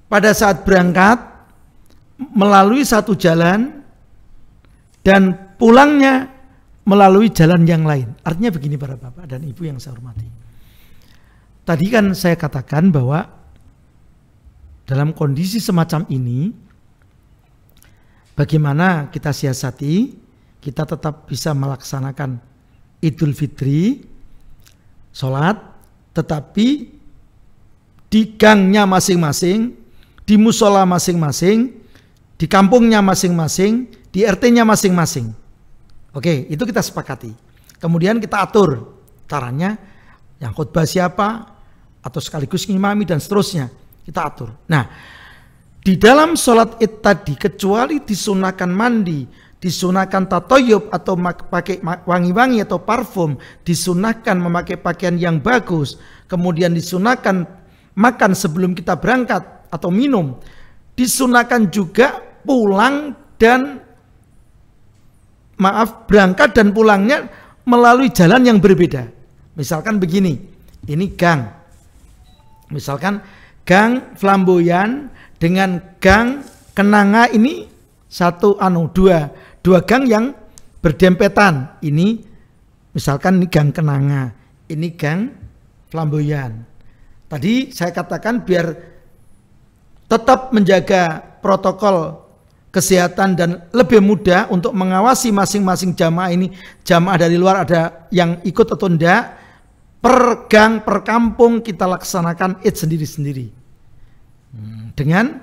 Pada saat berangkat melalui satu jalan dan pulangnya melalui jalan yang lain. Artinya begini para bapak dan ibu yang saya hormati. Tadi kan saya katakan bahwa dalam kondisi semacam ini bagaimana kita siasati, kita tetap bisa melaksanakan Idul Fitri, sholat, tetapi di gangnya masing-masing, di musola masing-masing, di kampungnya masing-masing, di RT-nya masing-masing. Oke, itu kita sepakati. Kemudian kita atur caranya, yang khutbah siapa, atau sekaligus ngimami dan seterusnya. Kita atur. Nah, di dalam sholat id tadi, kecuali disunahkan mandi, disunahkan tatoyub atau pakai wangi-wangi atau parfum, disunahkan memakai pakaian yang bagus, kemudian disunahkan makan sebelum kita berangkat atau minum, disunahkan juga pulang dan berangkat dan pulangnya melalui jalan yang berbeda. Misalkan begini, ini gang, misalkan gang Flamboyan dengan gang Kenanga, ini dua gang yang berdempetan. Ini misalkan ini gang Kenanga, ini gang Flamboyan. Tadi saya katakan biar tetap menjaga protokol kesehatan dan lebih mudah untuk mengawasi masing-masing jamaah ini. Jamaah dari luar ada yang ikut atau enggak, per gang, per kampung kita laksanakan id sendiri-sendiri. Dengan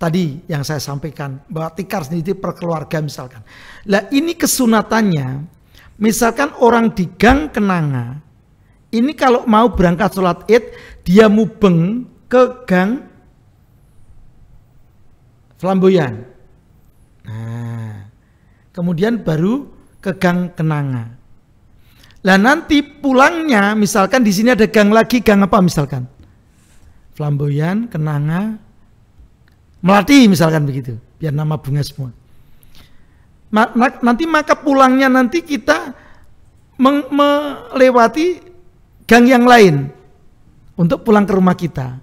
tadi yang saya sampaikan bahwa tikar sendiri per keluarga misalkan. Lah ini kesunatannya, misalkan orang di gang Kenanga, ini kalau mau berangkat sholat id, dia mubeng ke gang Flamboyan. Nah, kemudian baru ke gang Kenanga. Lah nanti pulangnya misalkan di sini ada gang lagi, gang apa misalkan? Flamboyan, Kenanga, Melati misalkan begitu, biar nama bunga semua. Nanti maka pulangnya nanti kita melewati gang yang lain untuk pulang ke rumah kita.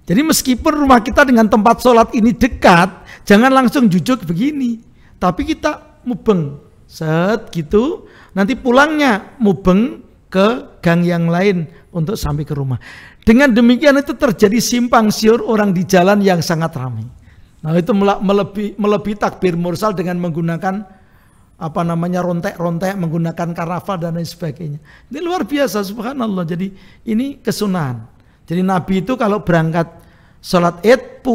Jadi meskipun rumah kita dengan tempat sholat ini dekat, jangan langsung jujuk begini, tapi kita mubeng set gitu, nanti pulangnya mubeng ke gang yang lain untuk sampai ke rumah. Dengan demikian itu terjadi simpang siur orang di jalan yang sangat ramai. Nah itu melebihi takbir mursal dengan menggunakan apa namanya rontek-rontek, menggunakan karnaval dan lain sebagainya. Ini luar biasa, subhanallah. Jadi ini kesunahan. Jadi Nabi itu kalau berangkat sholat id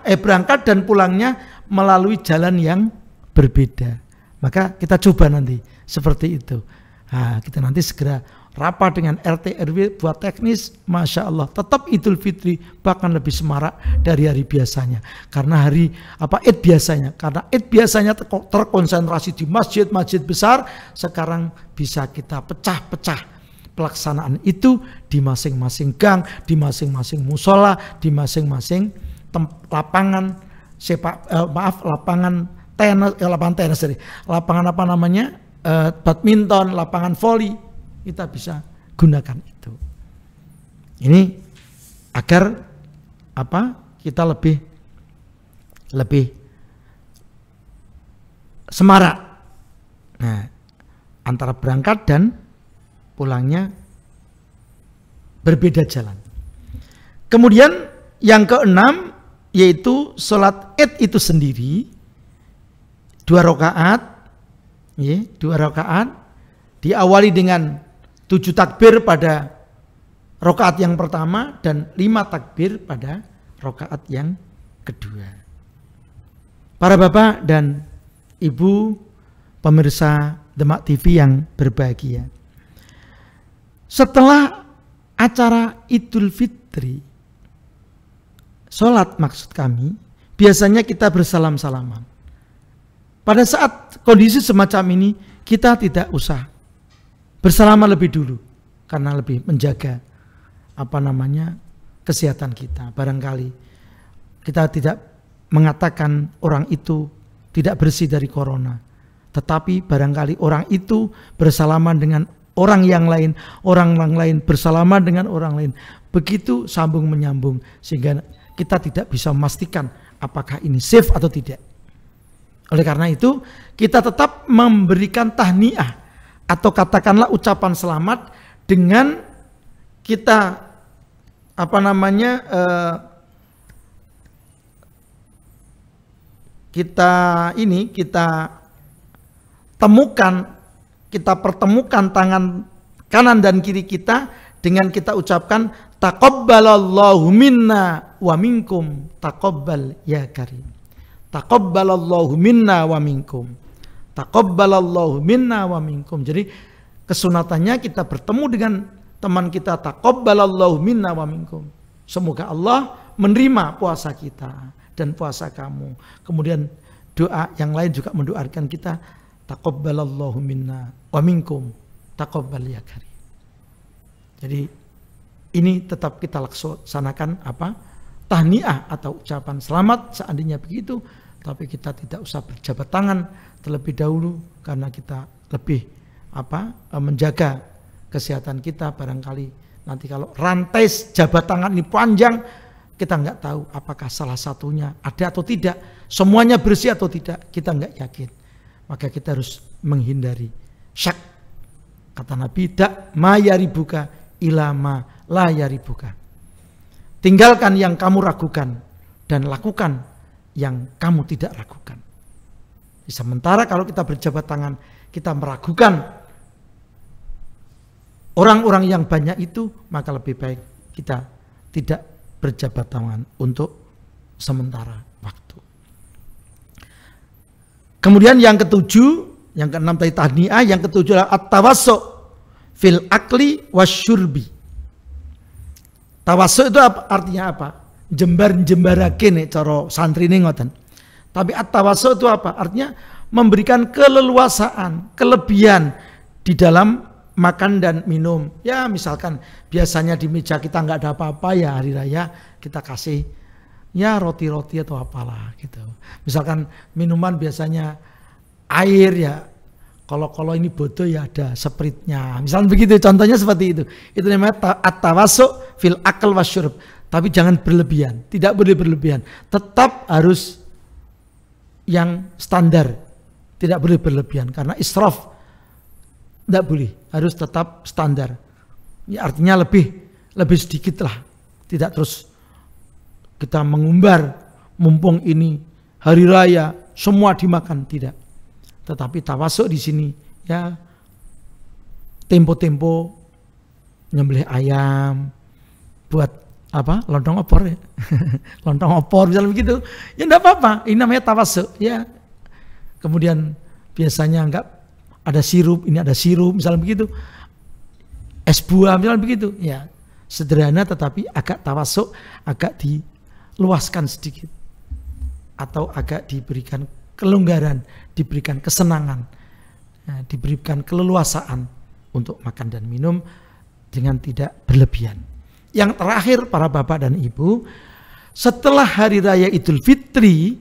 berangkat dan pulangnya melalui jalan yang berbeda. Maka kita coba nanti seperti itu. Nah, kita nanti segera rapat dengan RT RW buat teknis, masya Allah. Tetap Idul Fitri bahkan lebih semarak dari hari biasanya. Karena id biasanya, karena id biasanya terkonsentrasi di masjid-masjid besar, sekarang bisa kita pecah-pecah pelaksanaan itu di masing-masing gang, di masing-masing musola, di masing-masing lapangan lapangan apa namanya, badminton, lapangan voli, kita bisa gunakan itu. Ini agar kita lebih semarak. Nah, antara berangkat dan pulangnya berbeda jalan. Kemudian yang keenam yaitu sholat id itu sendiri 2 rakaat, ya, 2 rakaat diawali dengan 7 takbir pada rakaat yang pertama dan 5 takbir pada rakaat yang kedua. Para bapak dan ibu pemirsa Demak TV yang berbahagia, setelah acara Idul Fitri, sholat maksud kami, biasanya kita bersalam-salaman. Pada saat kondisi semacam ini, kita tidak usah bersalaman lebih dulu karena lebih menjaga kesehatan kita. Barangkali kita tidak mengatakan orang itu tidak bersih dari corona, tetapi barangkali orang itu bersalaman dengan orang yang lain bersalaman dengan orang lain. Begitu sambung menyambung sehingga kita tidak bisa memastikan apakah ini safe atau tidak. Oleh karena itu kita tetap memberikan tahniah atau katakanlah ucapan selamat dengan kita kita pertemukan tangan kanan dan kiri kita dengan kita ucapkan taqabbalallahu minna wa minkum, taqabbal ya karim, taqabbalallahu minna wa minkum, taqabbalallahu minna wa minkum. Jadi kesunatannya kita bertemu dengan teman kita, taqabbalallahu minna wa minkum, semoga Allah menerima puasa kita dan puasa kamu. Kemudian doa yang lain juga mendoakan kita, taqabbalallahu minna wa minkum, taqabbal ya karim. Jadi ini tetap kita laksanakan tahniah atau ucapan selamat seandainya begitu, tapi kita tidak usah berjabat tangan terlebih dahulu karena kita lebih menjaga kesehatan kita. Barangkali nanti kalau rantai jabat tangan ini panjang, kita nggak tahu apakah salah satunya ada atau tidak, semuanya bersih atau tidak, kita nggak yakin. Maka kita harus menghindari syak. Kata Nabi, dak ma yaribuka ilama la yaribuka. Tinggalkan yang kamu ragukan dan lakukan yang kamu tidak ragukan. Sementara kalau kita berjabat tangan, kita meragukan orang-orang yang banyak itu, maka lebih baik kita tidak berjabat tangan untuk sementara waktu. Kemudian yang ketujuh, yang keenam tadi tahniah, yang ketujuh adalah at-tawassu' fil akli wasyurbi. Tawassu' itu artinya apa? Jembar-jembarake nih cara santri ini ngoten. Tapi at-tawassu' itu apa? Artinya memberikan keleluasaan, kelebihan di dalam makan dan minum. Ya misalkan biasanya di meja kita nggak ada apa-apa, ya hari raya kita kasih ya roti-roti atau apalah gitu. Misalkan minuman biasanya air, ya kalau ini bodoh ya ada spritnya. Misalnya begitu, contohnya seperti itu. Itu namanya at-tawassu' fil akal wasyurb. Tapi jangan berlebihan, tidak boleh berlebihan. Tetap harus yang standar, tidak boleh berlebihan karena israf tidak boleh, harus tetap standar. Ya, artinya lebih sedikit lah, tidak terus kita mengumbar mumpung ini hari raya semua dimakan, tidak. Tetapi tawasuk di sini ya tempo-tempo nyembelih ayam buat lontong opor ya. Lontong opor misalnya begitu. Ya enggak apa-apa, ini namanya tawasuk ya. Kemudian biasanya enggak ada sirup, ini ada sirup misalnya begitu. Es buah misalnya begitu. Ya, sederhana tetapi agak tawasuk, agak diluaskan sedikit. Atau agak diberikan kelonggaran, diberikan kesenangan, diberikan keleluasaan untuk makan dan minum dengan tidak berlebihan. Yang terakhir para bapak dan ibu, setelah hari raya Idul Fitri,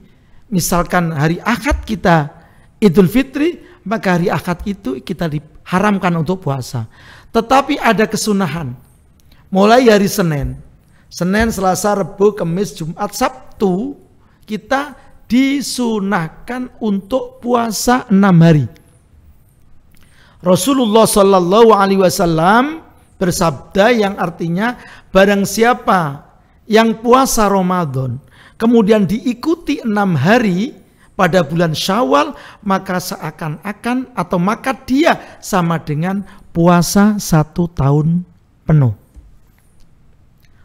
misalkan hari Ahad kita Idul Fitri, maka hari Ahad itu kita diharamkan untuk puasa. Tetapi ada kesunahan. Mulai hari Senin, Selasa, Rabu, Kamis, Jumat, Sabtu, kita disunahkan untuk puasa 6 hari. Rasulullah Shallallahu Alaihi Wasallam bersabda yang artinya barang siapa yang puasa Ramadan kemudian diikuti 6 hari pada bulan Syawal, maka seakan-akan atau maka dia sama dengan puasa 1 tahun penuh.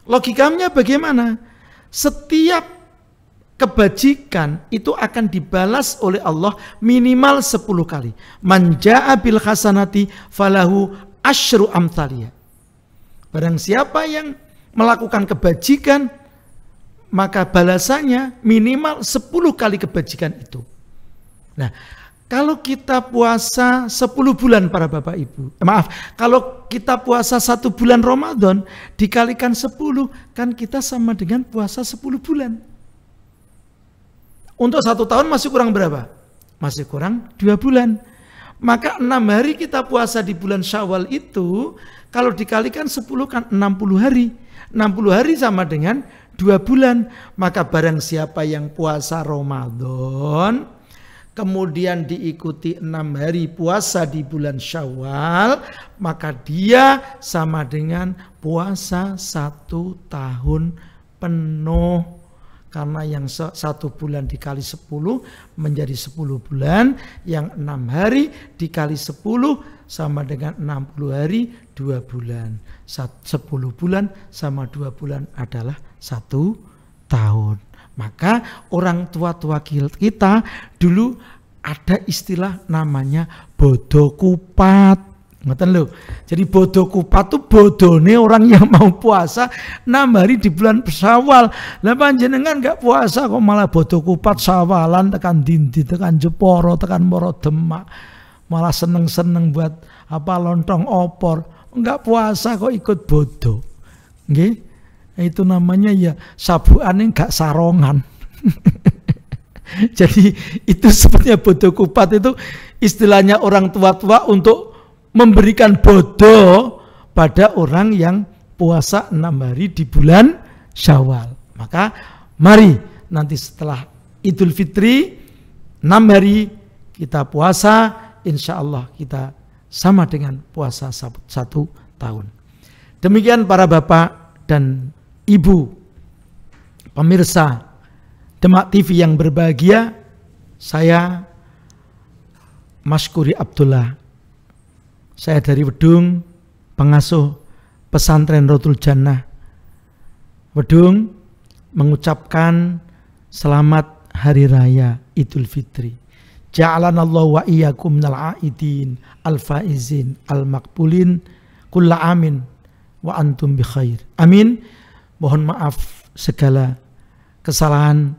Logikanya bagaimana? Setiap kebajikan itu akan dibalas oleh Allah minimal 10 kali. Man jaa bil hasanati falahu asyru amthaliha. Barang siapa yang melakukan kebajikan, maka balasannya minimal 10 kali kebajikan itu. Nah, Kalau kita puasa 10 bulan para Bapak Ibu, kalau kita puasa 1 bulan Ramadan dikalikan 10, kan kita sama dengan puasa 10 bulan. Untuk 1 tahun masih kurang berapa? Masih kurang 2 bulan. Maka 6 hari kita puasa di bulan Syawal itu, kalau dikalikan 10 kan 60 hari. 60 hari sama dengan 2 bulan. Maka barang siapa yang puasa Ramadan kemudian diikuti 6 hari puasa di bulan Syawal, maka dia sama dengan puasa 1 tahun penuh. Karena yang 1 bulan dikali 10 menjadi 10 bulan, yang 6 hari dikali 10 sama dengan 60 hari 2 bulan. 10 bulan sama 2 bulan adalah 1 tahun. Maka orang tua-tua kita dulu ada istilah namanya bodo kupat. Ngoten lho. Jadi bodo kupat itu bodone orang yang mau puasa 6 hari di bulan Syawal. Lah panjenengan enggak puasa kok malah bodo kupat Syawalan tekan dindi, tekan Jeporo, tekan Moro Demak. Malah seneng-seneng buat apa lontong opor. Enggak puasa kok ikut bodo. Nggih. Itu namanya ya sabuane gak sarongan. Jadi itu sepertinya bodo kupat itu istilahnya orang tua-tua untuk memberikan bodo pada orang yang puasa 6 hari di bulan Syawal. Maka mari nanti setelah Idul Fitri 6 hari kita puasa, insya Allah kita sama dengan puasa 1 tahun. Demikian para bapak dan ibu pemirsa Demak TV yang berbahagia, saya Maskuri Abdullah, saya dari Wedung, pengasuh pesantren Rotul Jannah Wedung, mengucapkan selamat Hari Raya Idul Fitri. Ja'alanallahu wa iyyakum minal aidin al-faizin al-maqbulin kulla amin wa antum bi khair. Amin. Mohon maaf segala kesalahan,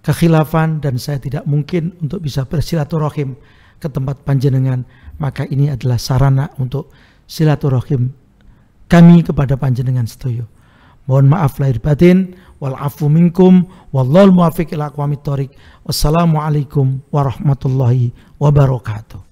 kekhilafan, dan saya tidak mungkin untuk bisa bersilaturahim ke tempat panjenengan. Maka ini adalah sarana untuk silaturahim kami kepada panjenengan sedoyo. Mohon maaf lahir batin, wal afu minkum, wallahul muwaffiq ila aqwamit thoriq. Wassalamualaikum warahmatullahi wabarakatuh.